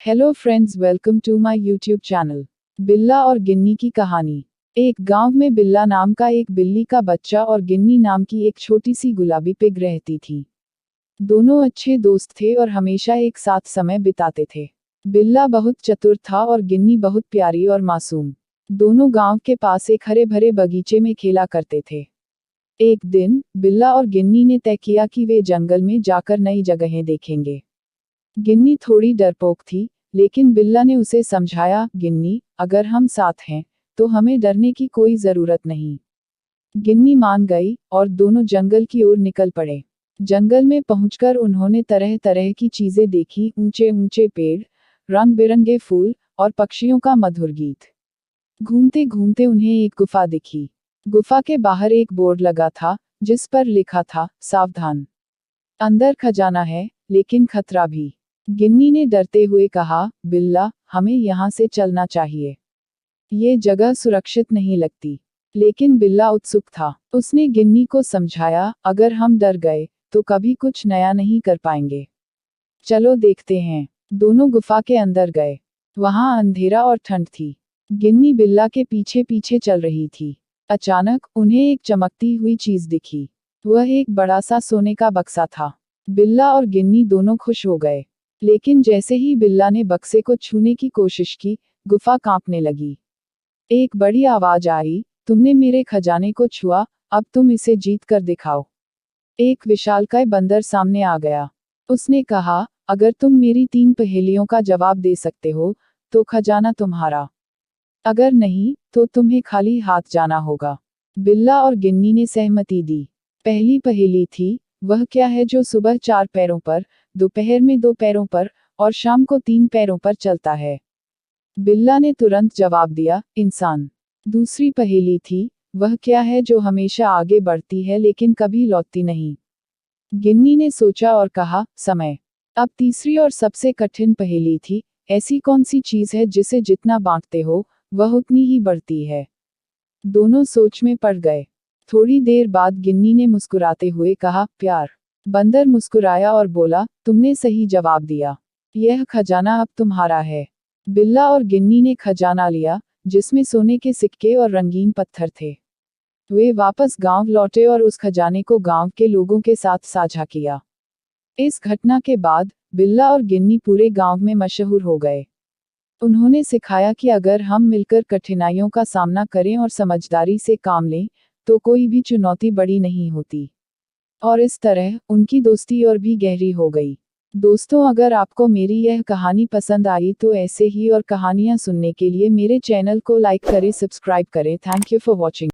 Hello friends, welcome to my YouTube channel. बिल्ला और गिन्नी की कहानी। एक गांव में बिल्ला नाम का एक बिल्ली का बच्चा और गिन्नी नाम की एक छोटी सी गुलाबी पिग रहती थी। दोनों अच्छे दोस्त थे और हमेशा एक साथ समय बिताते थे। बिल्ला बहुत चतुर था और गिन्नी बहुत प्यारी और मासूम। दोनों गांव के पास एक हरे भरे बगीचे में खेला करते थे। एक दिन बिल्ला और गिन्नी ने तय किया कि वे जंगल में जाकर नई जगहें देखेंगे। गिन्नी थोड़ी डरपोक थी, लेकिन बिल्ला ने उसे समझाया, गिन्नी, अगर हम साथ हैं तो हमें डरने की कोई जरूरत नहीं। गिन्नी मान गई और दोनों जंगल की ओर निकल पड़े। जंगल में पहुंचकर उन्होंने तरह तरह की चीजें देखी, ऊंचे ऊंचे पेड़, रंग बिरंगे फूल और पक्षियों का मधुर गीत। घूमते घूमते उन्हें एक गुफा दिखी। गुफा के बाहर एक बोर्ड लगा था, जिस पर लिखा था, सावधान, अंदर खजाना है, लेकिन खतरा भी। गिन्नी ने डरते हुए कहा, बिल्ला, हमें यहाँ से चलना चाहिए। ये जगह सुरक्षित नहीं लगती। लेकिन बिल्ला उत्सुक था। उसने गिन्नी को समझाया, अगर हम डर गए तो कभी कुछ नया नहीं कर पाएंगे। चलो देखते हैं। दोनों गुफा के अंदर गए। वहां अंधेरा और ठंड थी। गिन्नी बिल्ला के पीछे पीछे चल रही थी। अचानक उन्हें एक चमकती हुई चीज दिखी। वह एक बड़ा सा सोने का बक्सा था। बिल्ला और गिन्नी दोनों खुश हो गए। लेकिन जैसे ही बिल्ला ने बक्से को छूने की कोशिश की, गुफा कांपने लगी। एक बड़ी आवाज आई, तुमने मेरे खजाने को छुआ, अब तुम इसे जीत कर दिखाओ। एक विशालकाय बंदर सामने आ गया। उसने कहा, अगर तुम मेरी 3 पहेलियों का जवाब दे सकते हो तो खजाना तुम्हारा, अगर नहीं तो तुम्हें खाली हाथ जाना होगा। बिल्ला और गिन्नी ने सहमति दी। पहली पहेली थी, वह क्या है जो सुबह 4 पैरों पर, दोपहर में 2 पैरों पर और शाम को 3 पैरों पर चलता है? बिल्ला ने तुरंत जवाब दिया, इंसान। दूसरी पहेली थी, वह क्या है जो हमेशा आगे बढ़ती है लेकिन कभी लौटती नहीं? गिन्नी ने सोचा और कहा, समय। अब तीसरी और सबसे कठिन पहेली थी, ऐसी कौन सी चीज है जिसे जितना बांटते हो वह उतनी ही बढ़ती है? दोनों सोच में पड़ गए। थोड़ी देर बाद गिन्नी ने मुस्कुराते हुए कहा, प्यार। बंदर मुस्कुराया और बोला, तुमने सही जवाब दिया। यह खजाना अब तुम्हारा है। बिल्ला और गिन्नी ने खजाना लिया, जिसमें सोने के सिक्के और रंगीन पत्थर थे। वे वापस गांव लौटे और उस खजाने को गांव के लोगों के साथ साझा किया। इस घटना के बाद बिल्ला और गिन्नी पूरे गांव में मशहूर हो गए। उन्होंने सिखाया कि अगर हम मिलकर कठिनाइयों का सामना करें और समझदारी से काम लें, तो कोई भी चुनौती बड़ी नहीं होती। और इस तरह उनकी दोस्ती और भी गहरी हो गई। दोस्तों, अगर आपको मेरी यह कहानी पसंद आई तो ऐसे ही और कहानियां सुनने के लिए मेरे चैनल को लाइक करें, सब्सक्राइब करें। Thank you for watching.